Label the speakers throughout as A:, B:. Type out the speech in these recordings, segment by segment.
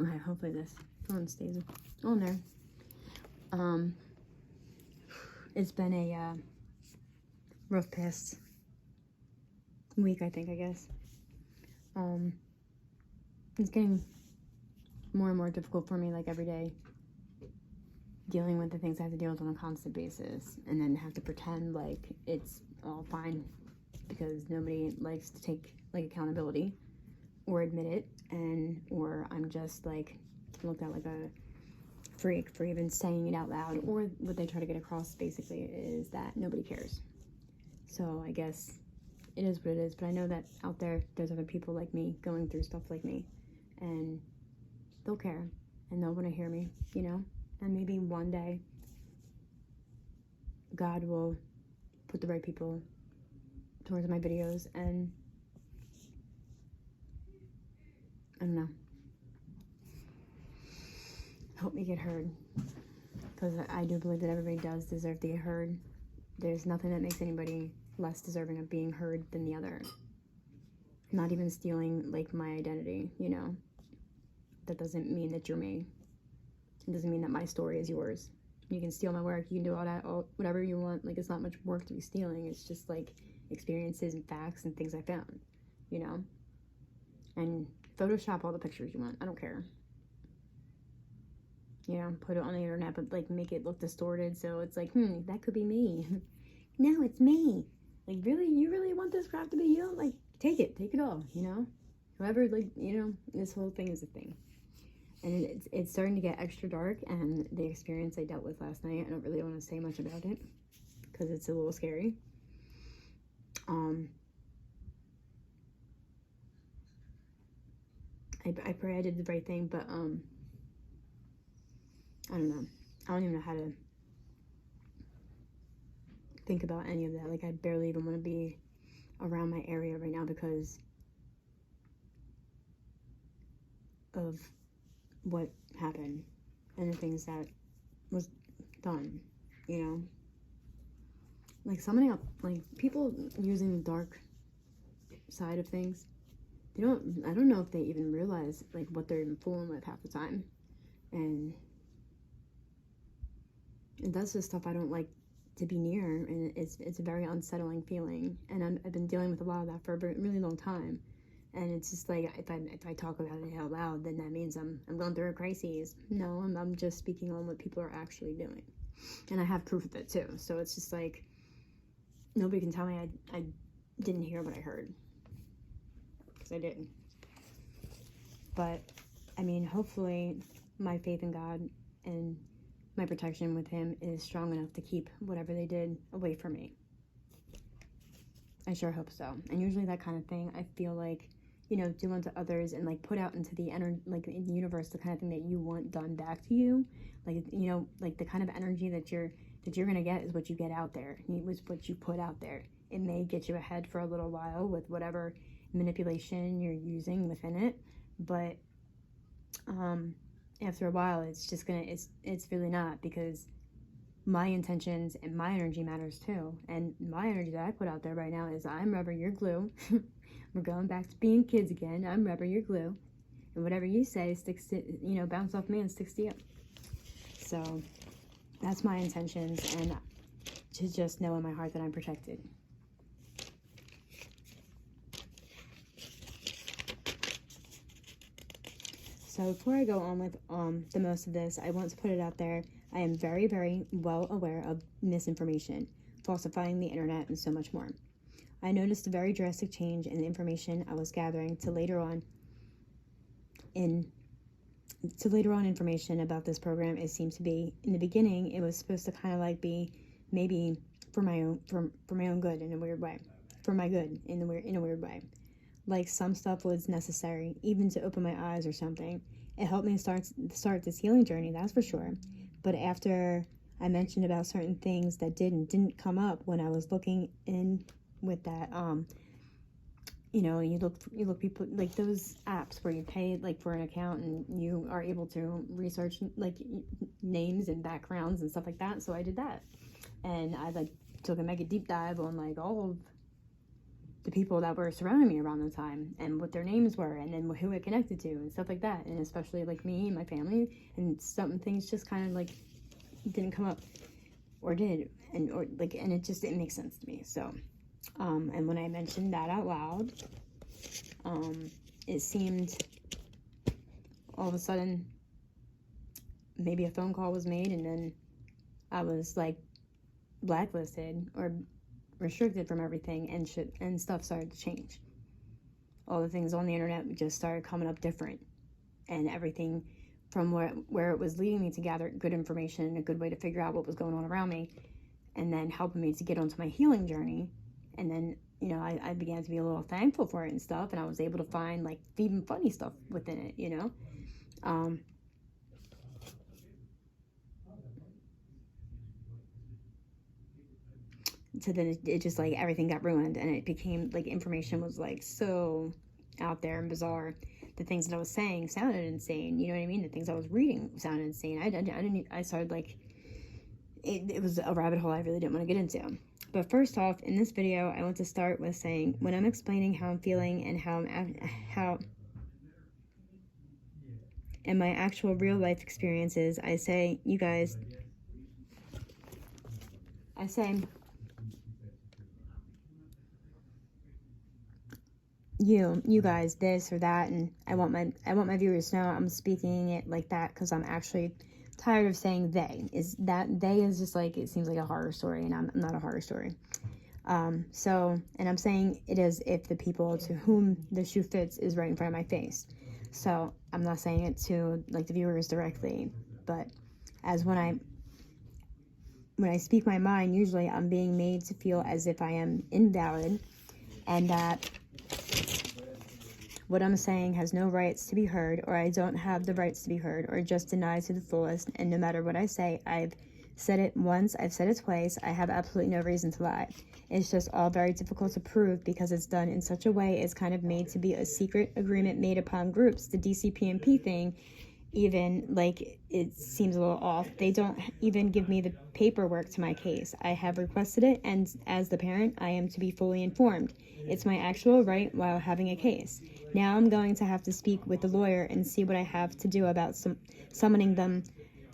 A: Okay, hopefully this phone stays on there. It's been a rough past week, I guess. It's getting more and more difficult for me, like, every day, dealing with the things I have to deal with on a constant basis, and then have to pretend like it's all fine, because nobody likes to take, like, accountability or admit it, or I'm just, like, looked at like a freak for even saying it out loud, or what they try to get across basically is that nobody cares. So I guess it is what it is, but I know that out there's other people like me going through stuff like me, and they'll care, and they'll want to hear me, and maybe one day God will put the right people towards my videos, and I don't know, help me get heard, because I do believe that everybody does deserve to get heard. There's nothing that makes anybody less deserving of being heard than the other. Not even stealing, like, my identity, That doesn't mean that you're me. It doesn't mean that my story is yours. You can steal my work, you can do all that, whatever you want. Like, it's not much work to be stealing. It's just, like, experiences and facts and things I found, And Photoshop all the pictures you want. I don't care. Put it on the internet, but, like, make it look distorted, so it's like, that could be me. No, it's me. Like, really? You really want this crap to be you? Like, take it all, Whoever, like, this whole thing is a thing. And it's starting to get extra dark, and the experience I dealt with last night, I don't really want to say much about it, because it's a little scary. I pray I did the right thing, but, I don't know. I don't even know how to think about any of that. Like, I barely even want to be around my area right now because of what happened and the things that was done, Like, somebody else, like, people using the dark side of things, I don't know if they even realize, like, what they're even fooling with half the time. And that's the stuff I don't like to be near, and it's a very unsettling feeling, and I've been dealing with a lot of that for a really long time, and it's just like, if I talk about it out loud, then that means I'm going through a crisis. No, I'm just speaking on what people are actually doing, and I have proof of it too. So it's just like, nobody can tell me I didn't hear what I heard, because I didn't. But I mean, hopefully my faith in God and my protection with him is strong enough to keep whatever they did away from me. I sure hope so. And usually that kind of thing, I feel like, do unto others, and, like, put out into the like, in the universe, the kind of thing that you want done back to you. Like, like, the kind of energy that you're gonna get is what you get out there. It was what you put out there. It may get you ahead for a little while with whatever manipulation you're using within it, but after a while, it's just gonna, it's really not, because my intentions and my energy matters too. And my energy that I put out there right now is, I'm rubber, you're glue. We're going back to being kids again. I'm rubber, you're glue. And whatever you say sticks to, bounce off me and sticks to you. So that's my intentions, and to just know in my heart that I'm protected. So before I go on with the most of this, I want to put it out there. I am very, very well aware of misinformation, falsifying the internet, and so much more. I noticed a very drastic change in the information I was gathering to later on information about this program. It seemed to be, in the beginning, it was supposed to kind of like be maybe for my own good in a weird way, for my good in a weird way. Like, some stuff was necessary, even to open my eyes or something. It helped me start this healing journey, that's for sure. But after I mentioned about certain things that didn't come up when I was looking in with that, you look people, like those apps where you pay, like, for an account, and you are able to research, like, names and backgrounds and stuff like that. So I did that, and I, like, took a mega deep dive on, like, all of the people that were surrounding me around the time and what their names were and then who it connected to and stuff like that. And especially like me and my family, and some things just kind of like didn't come up or did, and it makes sense to me. So and when I mentioned that out loud, it seemed all of a sudden maybe a phone call was made, and then I was like blacklisted or restricted from everything, and shit and stuff started to change. All the things on the internet just started coming up different, and everything from where it was leading me to gather good information and a good way to figure out what was going on around me, and then helping me to get onto my healing journey. And then, you know, I began to be a little thankful for it and stuff, and I was able to find like even funny stuff within it, you know. So then it just like everything got ruined, and it became like information was like so out there and bizarre. The things that I was saying sounded insane, you know what I mean? The things I was reading sounded insane. I started like, it was a rabbit hole I really didn't want to get into. But first off, in this video, I want to start with saying, when I'm explaining how I'm feeling and how in my actual real life experiences, I say, you guys this or that, and I want my viewers to know I'm speaking it like that because I'm actually tired of saying they. Is that they is just like, it seems like a horror story, and I'm not a horror story. So, and I'm saying it as if the people to whom the shoe fits is right in front of my face. So I'm not saying it to like the viewers directly, but as when I speak my mind, usually I'm being made to feel as if I am invalid, and that what I'm saying has no rights to be heard, or I don't have the rights to be heard, or just denied to the fullest. And no matter what I say, I've said it once, I've said it twice, I have absolutely no reason to lie. It's just all very difficult to prove because it's done in such a way it's kind of made to be a secret agreement made upon groups. The DCPMP thing, even like, it seems a little off. They don't even give me the paperwork to my case. I have requested it, and as the parent, I am to be fully informed. It's my actual right while having a case. Now I'm going to have to speak with the lawyer and see what I have to do about summoning them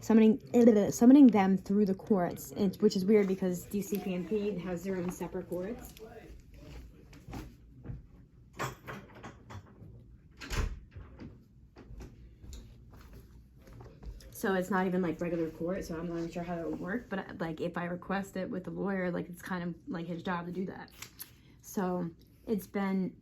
A: through the courts, which is weird because DCPMP has their own separate courts. So it's not even like regular court, so I'm not even sure how that would work. But like, if I request it with the lawyer, like, it's kind of like his job to do that. So it's been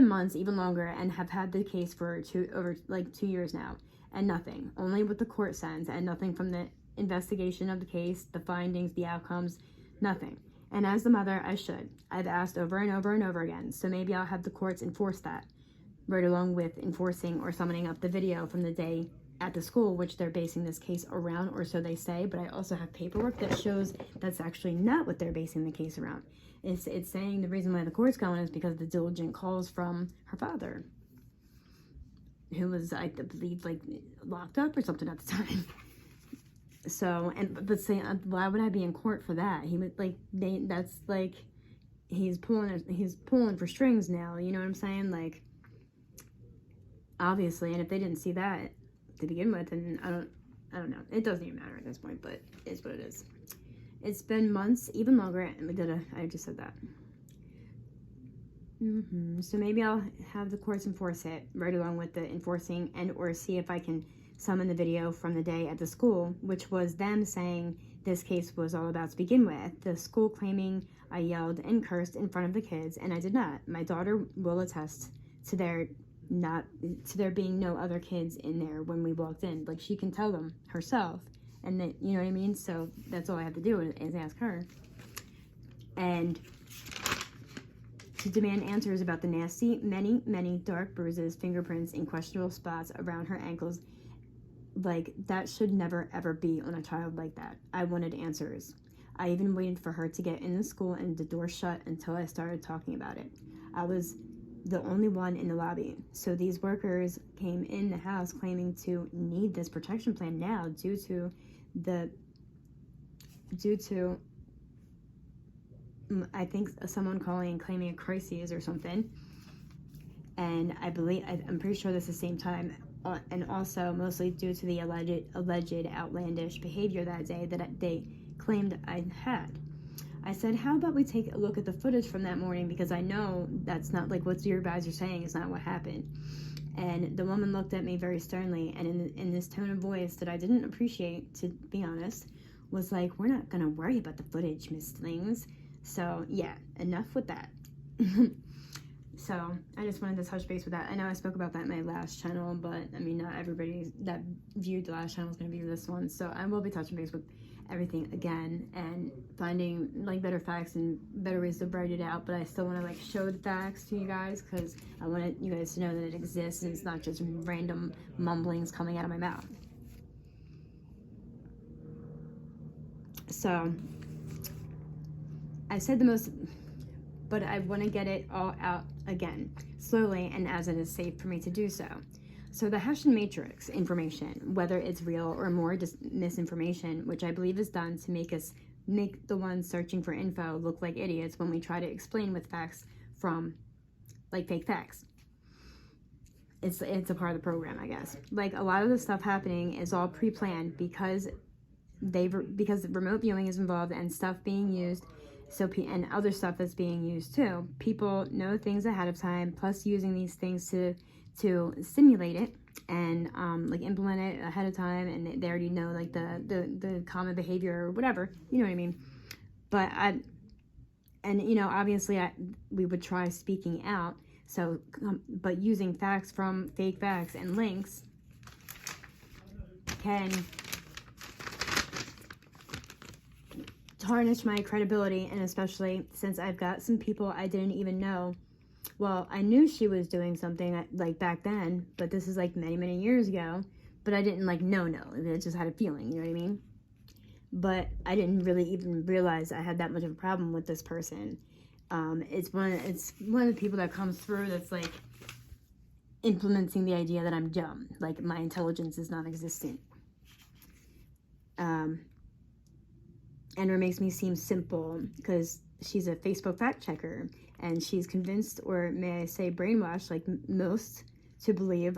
A: months, even longer, and have had the case for over 2 years now, and nothing. Only what the court sends, and nothing from the investigation of the case, the findings, the outcomes, nothing. And as the mother, I should. I've asked over and over and over again, so maybe I'll have the courts enforce that, right along with enforcing or summoning up the video from the day at the school, which they're basing this case around, or so they say. But I also have paperwork that shows that's actually not what they're basing the case around. It's saying the reason why the court's going is because of the diligent calls from her father, who was, I believe, like, locked up or something at the time. So, but saying, why would I be in court for that? He would, like, that's like, he's pulling for strings now, you know what I'm saying? Like, obviously, and if they didn't see that to begin with, and I don't know, it doesn't even matter at this point, but it's what it is. It's been months, even longer, and I just said that. So maybe I'll have the courts enforce it, right along with the enforcing, and or see if I can summon the video from the day at the school, which was them saying this case was all about to begin with. The school claiming I yelled and cursed in front of the kids, and I did not. My daughter will attest to there being no other kids in there when we walked in. Like, she can tell them herself, and that, you know what I mean? So that's all I have to do is ask her. And to demand answers about the nasty, many dark bruises, fingerprints, and questionable spots around her ankles. Like, that should never ever be on a child like that. I wanted answers. I even waited for her to get in the school and the door shut until I started talking about it. I was the only one in the lobby. So these workers came in the house claiming to need this protection plan now due to I think someone calling and claiming a crisis or something. And I'm pretty sure this is the same time, and also mostly due to the alleged outlandish behavior that day that they claimed I had. I said, how about we take a look at the footage from that morning, because I know that's not, like, what your guys are saying is not what happened. And the woman looked at me very sternly, and in this tone of voice that I didn't appreciate, to be honest, was like, we're not gonna worry about the footage, Miss Slings. So yeah, enough with that. So I just wanted to touch base with that. I know I spoke about that in my last channel, but I mean, not everybody that viewed the last channel is going to view this one. So I will be touching base with everything again and finding like better facts and better ways to write it out. But I still want to like show the facts to you guys, because I want you guys to know that it exists and it's not just random mumblings coming out of my mouth. So I said the most, but I want to get it all out again, slowly, and as it is safe for me to do so. So the Hessian matrix information, whether it's real or more just misinformation, which I believe is done to make the ones searching for info look like idiots when we try to explain with facts from, like, fake facts. It's a part of the program, I guess. Like, a lot of the stuff happening is all pre-planned because remote viewing is involved and stuff being used. So, and other stuff that's being used too. People know things ahead of time, plus using these things to simulate it and like implement it ahead of time, and they already know like the common behavior or whatever, you know what I mean. But obviously we would try speaking out. So, but using facts from fake facts and links can tarnish my credibility, and especially since I've got some people I didn't even know. Well, I knew she was doing something like back then, but this is like many years ago, but I didn't like know. I just had a feeling, you know what I mean? But I didn't really even realize I had that much of a problem with this person. It's one of the people that comes through that's like implementing the idea that I'm dumb, like my intelligence is non-existent. And it makes me seem simple because she's a Facebook fact checker, and she's convinced, or may I say brainwashed, like most, to believe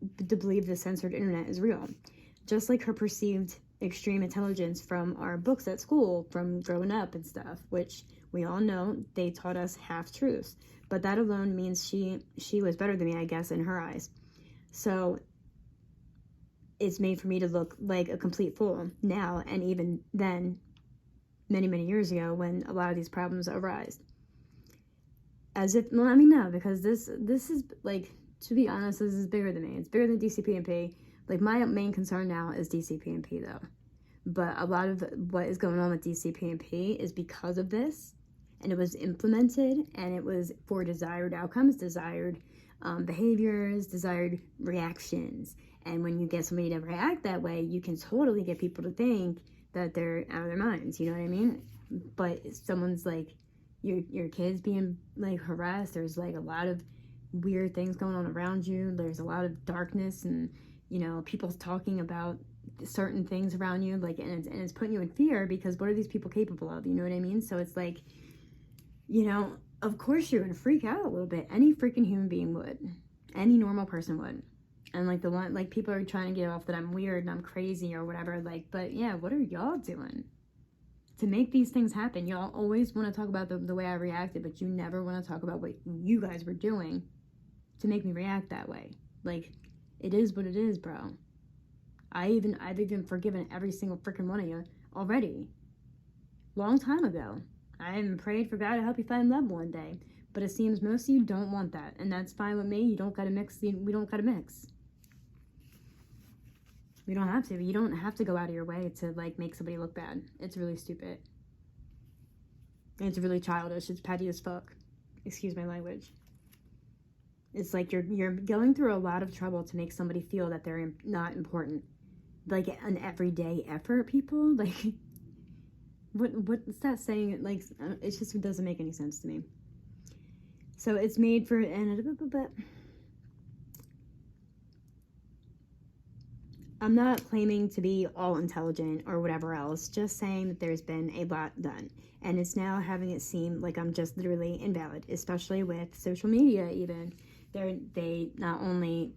A: the censored internet is real. Just like her perceived extreme intelligence from our books at school, from growing up and stuff, which we all know they taught us half-truths. But that alone means she was better than me, I guess, in her eyes. So it's made for me to look like a complete fool now, and even then, many years ago, when a lot of these problems arise. As if, well, I mean, no, because this is, like, to be honest, this is bigger than me. It's bigger than DCP&P. Like, my main concern now is DCP&P, though. But a lot of what is going on with DCP&P is because of this, and it was implemented, and it was for desired outcomes, desired behaviors, desired reactions. And when you get somebody to react that way, you can totally get people to think that they're out of their minds, you know what I mean? But someone's like, your kid's being like harassed, there's like a lot of weird things going on around you, there's a lot of darkness, and people talking about certain things around you, like, and it's putting you in fear, because what are these people capable of, you know what I mean? So it's like, of course you're gonna freak out a little bit. Any freaking human being would. Any normal person would. And like people are trying to get off that I'm weird and I'm crazy or whatever, like, but yeah, what are y'all doing to make these things happen? Y'all always want to talk about the way I reacted, but you never want to talk about what you guys were doing to make me react that way. Like, it is what it is, bro. I've even forgiven every single freaking one of you already. Long time ago. I even prayed for God to help you find love one day. But it seems most of you don't want that. And that's fine with me. You don't gotta mix. We don't gotta mix. We don't have to. You don't have to go out of your way to, like, make somebody look bad. It's really stupid. It's really childish. It's petty as fuck. Excuse my language. It's like you're going through a lot of trouble to make somebody feel that they're not important. Like, an everyday effort, people? Like, what's that saying? Like, it just doesn't make any sense to me. So it's made for, and I'm not claiming to be all intelligent or whatever else, just saying that there's been a lot done. And it's now having it seem like I'm just literally invalid, especially with social media even. They not only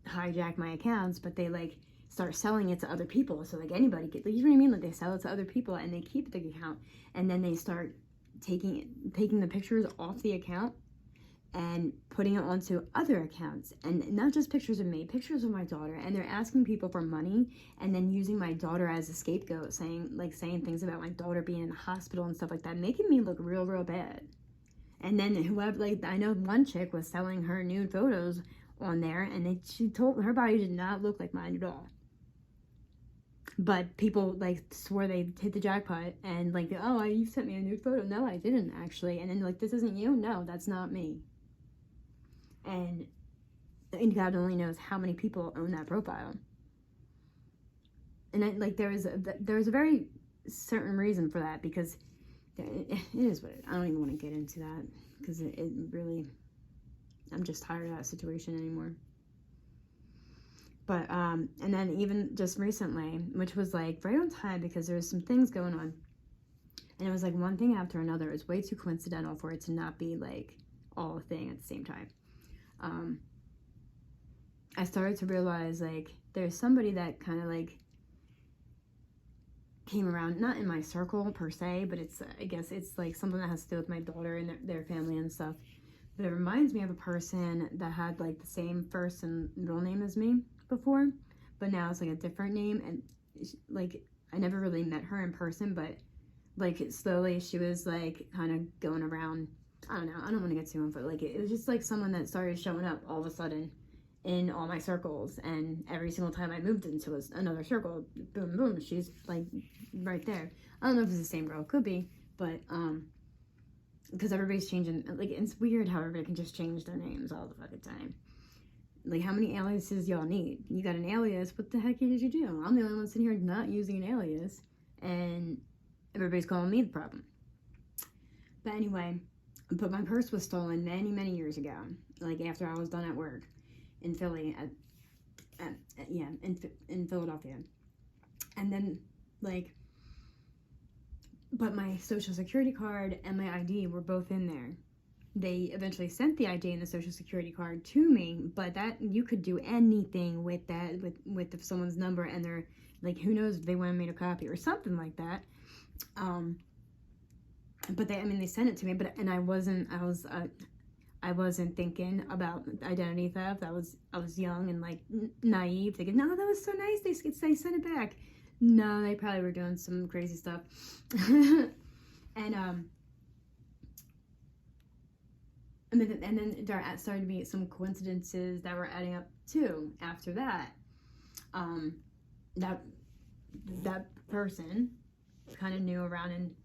A: hijack my accounts, but they like start selling it to other people. So like anybody get, you know what I mean? Like they sell it to other people and they keep the account, and then they start taking the pictures off the account and putting it onto other accounts, and not just pictures of me, pictures of my daughter, and they're asking people for money and then using my daughter as a scapegoat, saying things about my daughter being in the hospital and stuff like that, making me look real bad. And then whoever, like, I know one chick was selling her nude photos on there, and she told her body did not look like mine at all. But people like swore they hit the jackpot, and like, oh, you sent me a nude photo. No, I didn't actually. And then like, this isn't you. No, that's not me. And God only knows how many people own that profile. And there was a very certain reason for that, because it is what I don't even want to get into that, because it really, I'm just tired of that situation anymore. But and then even just recently, which was like right on time, because there was some things going on, and it was like one thing after another. It was way too coincidental for it to not be like all a thing at the same time. I started to realize like there's somebody that kind of like came around, not in my circle per se, but it's, I guess it's like something that has to do with my daughter and their family and stuff. But it reminds me of a person that had like the same first and middle name as me before, but now it's like a different name. And like, I never really met her in person, but like slowly she was like kind of going around. I don't know, I don't want to get too into it. Like it was just like someone that started showing up all of a sudden in all my circles, and every single time I moved into another circle, boom boom, she's like right there. I don't know if it's the same girl, could be, but because everybody's changing. Like, it's weird how everybody can just change their names all the fucking time. Like, how many aliases y'all need? You got an alias, what the heck did you do? I'm the only one sitting here not using an alias, and everybody's calling me the problem. But anyway, but my purse was stolen many years ago, like after I was done at work in Philly, in Philadelphia. And then like, but my social security card and my ID were both in there. They eventually sent the ID and the social security card to me, but that, you could do anything with that, with someone's number, and they're like, who knows if they wanted me to copy or something like that. But they sent it to me, but I wasn't thinking about identity theft. I was young and like naive, thinking, no, that was so nice, they sent it back. No, they probably were doing some crazy stuff. And then there started to be some coincidences that were adding up too after that. That person kind of knew around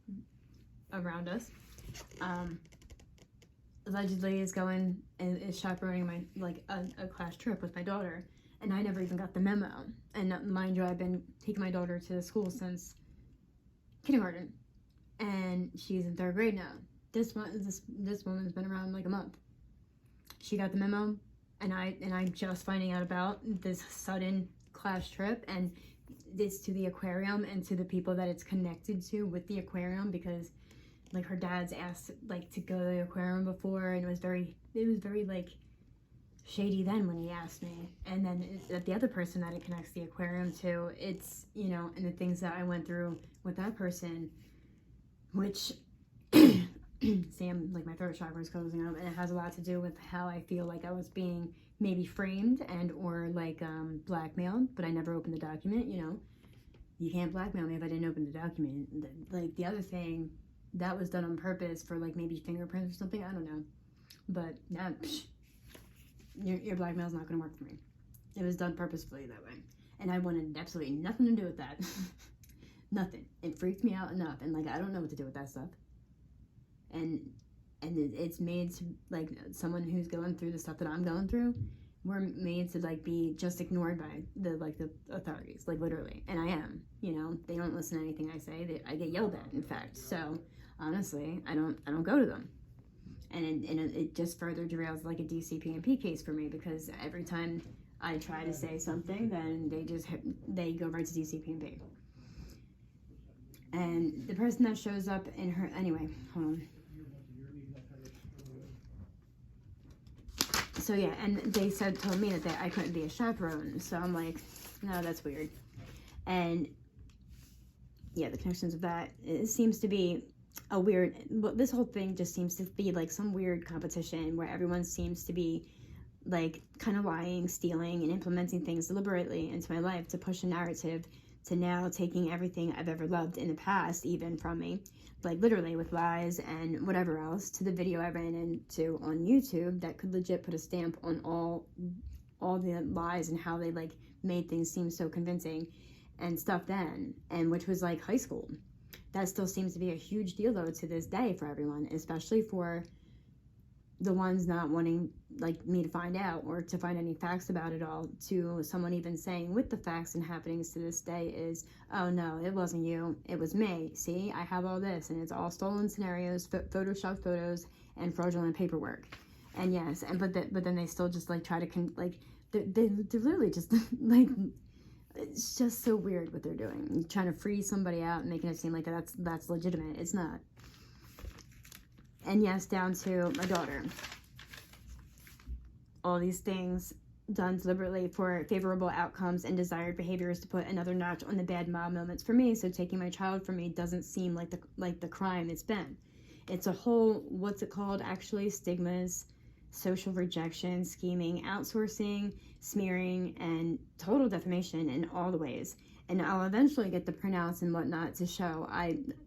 A: us. Allegedly is going and is chaperoning my a class trip with my daughter, and I never even got the memo. And mind you, I've been taking my daughter to school since kindergarten, and she's in 3rd grade now. This woman's been around like a month. She got the memo, and I'm just finding out about this sudden class trip, and it's to the aquarium and to the people that it's connected to with the aquarium, because like her dad's asked like to go to the aquarium before, and it was very like shady then when he asked me. And then the other person that it connects the aquarium to, it's, and the things that I went through with that person, which Sam, like my throat chakra is closing up, and it has a lot to do with how I feel like I was being maybe framed and or like blackmailed, but I never opened the document. You can't blackmail me if I didn't open the document. Like the other thing, that was done on purpose for like maybe fingerprints or something, I don't know, but now your blackmail's not gonna work for me. It was done purposefully that way, and I wanted absolutely nothing to do with that. Nothing. It freaked me out enough, and like I don't know what to do with that stuff. And it's made to, like, someone who's going through the stuff that I'm going through, we're made to like be just ignored by the authorities, like literally. And I am, they don't listen to anything I say. I get yelled at, in fact. So honestly, I don't go to them. And it just further derails like a DCP&P case for me, because every time I try to say something, then they go right to DCP&P. And the person that shows up in her, anyway, hold on. So yeah, and they told me that I couldn't be a chaperone. So I'm like, no, that's weird. And yeah, the connections of that, it seems to be a weird, but this whole thing just seems to be like some weird competition where everyone seems to be like kind of lying, stealing, and implementing things deliberately into my life to push a narrative, to now taking everything I've ever loved in the past, even from me, like literally with lies and whatever else, to the video I ran into on YouTube that could legit put a stamp on all the lies and how they like made things seem so convincing and stuff then, and which was like high school. That still seems to be a huge deal though to this day for everyone, especially for the ones not wanting like me to find out or to find any facts about it all, to someone even saying with the facts and happenings to this day is, oh no, it wasn't you, it was me. See, I have all this, and it's all stolen scenarios, photoshopped photos, and fraudulent paperwork. And yes, and but then they still just like try to they're literally just like, it's just so weird what they're doing. You're trying to free somebody out and making it seem like that's legitimate. It's not. And yes, down to my daughter. All these things done deliberately for favorable outcomes and desired behaviors to put another notch on the bad mom moments for me. So taking my child from me doesn't seem like the crime it's been. It's a whole, what's it called actually? Stigmas, social rejection, scheming, outsourcing, smearing, and total defamation in all the ways. And I'll eventually get the printouts and whatnot to show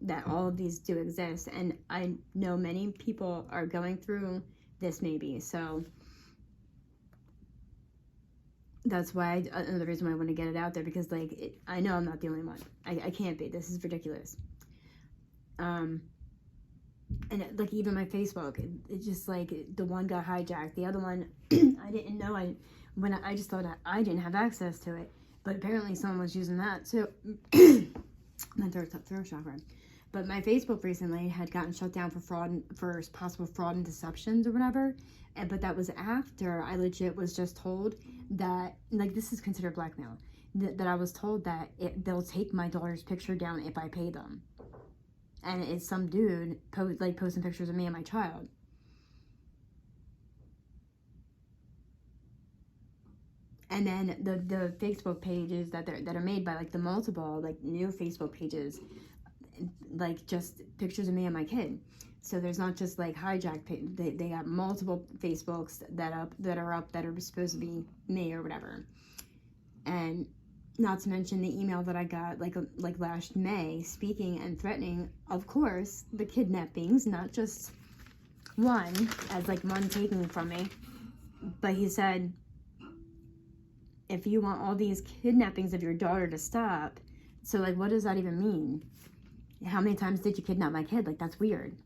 A: that all of these do exist. And I know many people are going through this maybe. So that's why, another reason why I want to get it out there, because like, I know I'm not the only one. I can't be. This is ridiculous. And like even my Facebook, it just like the one got hijacked. The other one, I didn't know. I just thought I didn't have access to it. But apparently someone was using that too. My throat chakra. But my Facebook recently had gotten shut down for possible fraud and deceptions or whatever. But that was after I legit was just told that, like, this is considered blackmail. That I was told that they'll take my daughter's picture down if I pay them. And it's some dude posting pictures of me and my child. And then the Facebook pages that are made by like the multiple like new Facebook pages, like just pictures of me and my kid. So there's not just like hijacked. They got multiple Facebooks that are supposed to be me or whatever. And not to mention the email that I got like last May, speaking and threatening, of course, the kidnappings, not just one as like one taken from me, but he said, if you want all these kidnappings of your daughter to stop, so like what does that even mean? How many times did you kidnap my kid? Like, that's weird.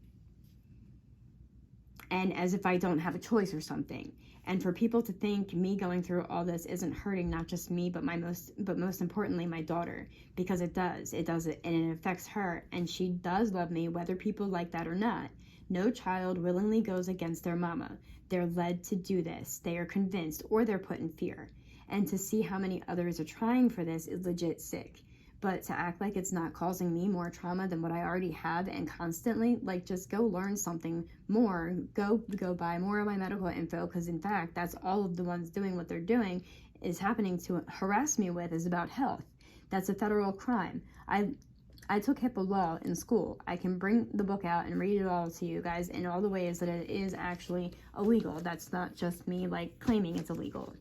A: And as if I don't have a choice or something. And for people to think me going through all this isn't hurting not just me, but most importantly my daughter, because it does it, and it affects her, and she does love me whether people like that or not. No child willingly goes against their mama. They're led to do this. They are convinced, or they're put in fear. And to see how many others are trying for this is legit sick. But to act like it's not causing me more trauma than what I already have, and constantly, like, just go learn something more. Go buy more of my medical info, because in fact, that's all of the ones doing what they're doing is happening to harass me with is about health. That's a federal crime. I took HIPAA law in school. I can bring the book out and read it all to you guys in all the ways that it is actually illegal. That's not just me, like, claiming it's illegal.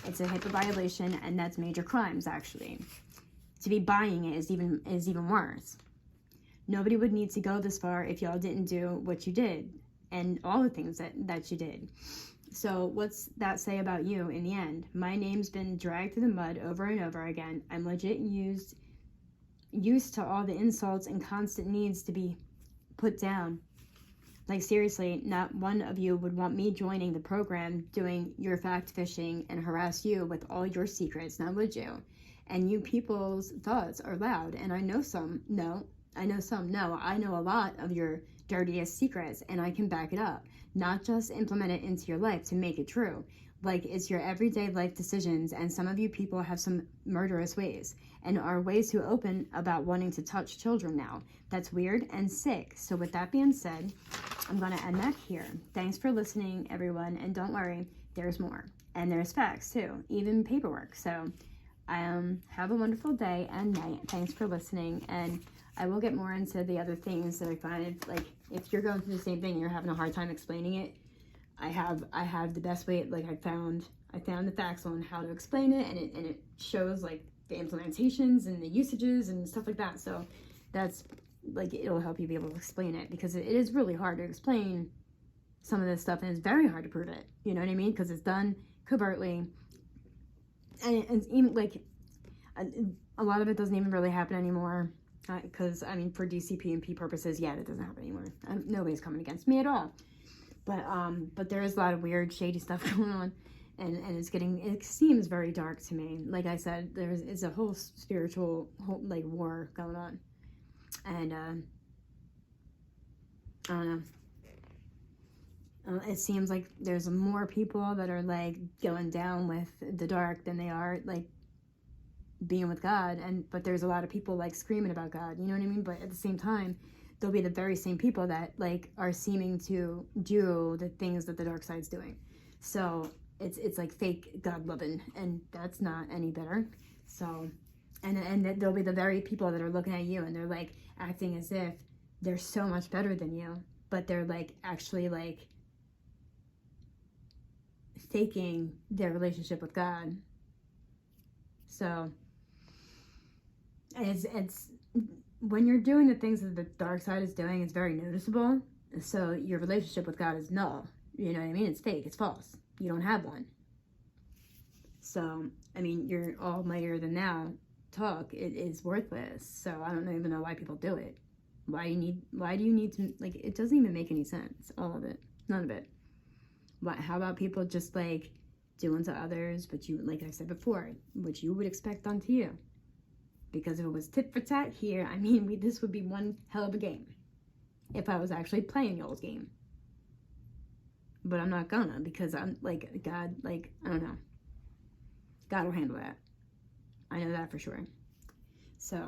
A: It's a HIPAA violation, and that's major crimes, actually. To be buying it is even worse. Nobody would need to go this far if y'all didn't do what you did, and all the things that you did. So what's that say about you in the end? My name's been dragged through the mud over and over again. I'm legit used to all the insults and constant needs to be put down. Like, seriously, not one of you would want me joining the program, doing your fact fishing, and harass you with all your secrets, now would you? And you people's thoughts are loud, and I know some. No, I know some. No, I know a lot of your dirtiest secrets, and I can back it up. Not just implement it into your life to make it true. Like, it's your everyday life decisions, and some of you people have some murderous ways and are ways too open about wanting to touch children now. That's weird and sick. So with that being said, I'm going to end that here. Thanks for listening, everyone, and don't worry, there's more. And there's facts, too, even paperwork. So have a wonderful day and night. Thanks for listening, and I will get more into the other things that I find. Like, if you're going through the same thing and you're having a hard time explaining it, I have the best way. Like, I found the facts on how to explain it, and it shows like the implementations and the usages and stuff like that. So that's like, it'll help you be able to explain it, because it is really hard to explain some of this stuff, and it's very hard to prove it. You know what I mean? Because it's done covertly, and it's even like a lot of it doesn't even really happen anymore. Because I mean, for DCP&P purposes, yeah, it doesn't happen anymore. Nobody's coming against me at all. But there is a lot of weird, shady stuff going on, and it seems very dark to me. Like I said, it's a whole spiritual like war going on, and I don't know. It seems like there's more people that are like going down with the dark than they are like being with God, but there's a lot of people like screaming about God, you know what I mean? But at the same time, they'll be the very same people that like are seeming to do the things that the dark side's doing. So it's like fake God loving, and that's not any better. So and they'll be the very people that are looking at you and they're like acting as if they're so much better than you, but they're like actually like faking their relationship with God. So it's when you're doing the things that the dark side is doing, it's very noticeable. So your relationship with God is null. You know what I mean? It's fake. It's false. You don't have one. So, I mean, your almightier than thou talk, it is worthless. So I don't even know why people do it. Why do you need to, like, it doesn't even make any sense. All of it. None of it. How about people just like do unto others, but you, like I said before, what you would expect unto you? Because if it was tit for tat here, I mean, this would be one hell of a game if I was actually playing y'all's game. But I'm not gonna, because I'm like, God, like, I don't know. God will handle that. I know that for sure. So,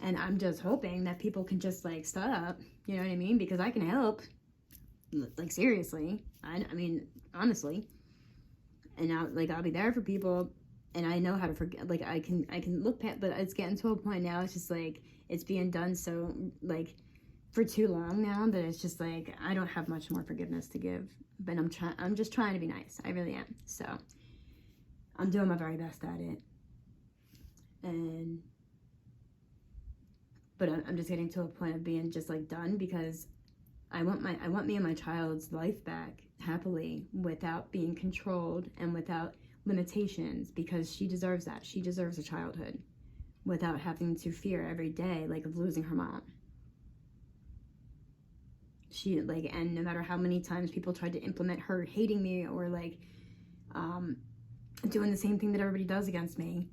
A: and I'm just hoping that people can just like stop, you know what I mean? Because I can help. Like, seriously. I mean, honestly. And I'll be there for people, and I know how to forget. Like, I can look past, but it's getting to a point now. It's just like it's being done so like for too long now that it's just like I don't have much more forgiveness to give. But I'm just trying to be nice. I really am. So I'm doing my very best at it. But I'm just getting to a point of being just like done, because I want me and my child's life back happily, without being controlled and without limitations, because she deserves that. She deserves a childhood without having to fear every day like of losing her mom. She like, and no matter how many times people tried to implement her hating me or like doing the same thing that everybody does against me,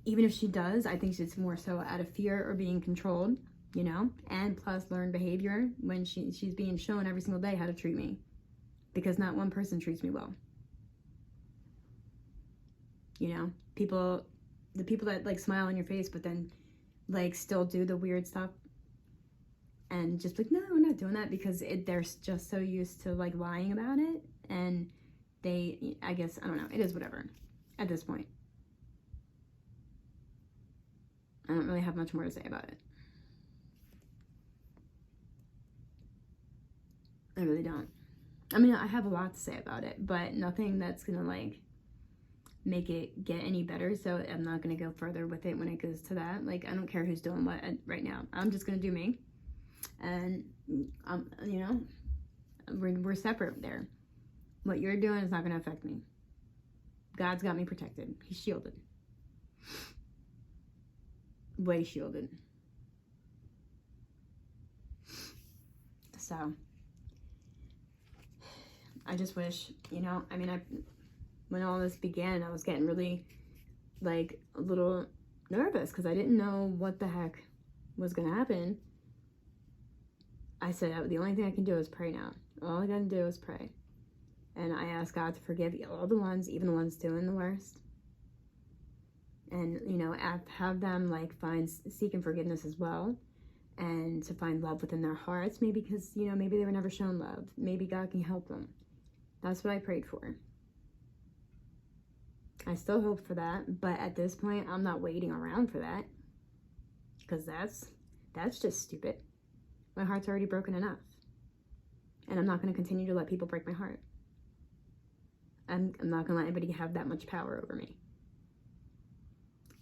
A: even if she does, I think it's more so out of fear or being controlled, you know, and plus learned behavior when she's being shown every single day how to treat me, because not one person treats me well. You know, the people that like smile on your face but then like still do the weird stuff and just like, no, we're not doing that, because they're just so used to like lying about it, and I guess, I don't know, it is whatever at this point. I don't really have much more to say about it. I really don't. I mean, I have a lot to say about it, but nothing that's gonna like make it get any better. So I'm not gonna go further with it when it goes to that. Like, I don't care who's doing what right now. I'm just gonna do me, and you know, we're separate there. What you're doing is not gonna affect me. God's got me protected. He's shielded, way shielded. So I just wish, you know, I mean, when all this began, I was getting really, like, a little nervous, because I didn't know what the heck was going to happen. I said, the only thing I can do is pray now. All I gotta do is pray. And I ask God to forgive all the ones, even the ones doing the worst. And, you know, have them, like, seeking forgiveness as well. And to find love within their hearts. Maybe because, you know, maybe they were never shown love. Maybe God can help them. That's what I prayed for. I still hope for that. But at this point, I'm not waiting around for that. Because that's just stupid. My heart's already broken enough. And I'm not going to continue to let people break my heart. I'm not going to let anybody have that much power over me.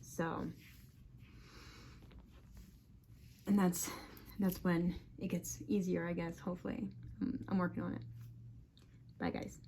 A: So, and that's when it gets easier, I guess, hopefully. I'm working on it. Bye, guys.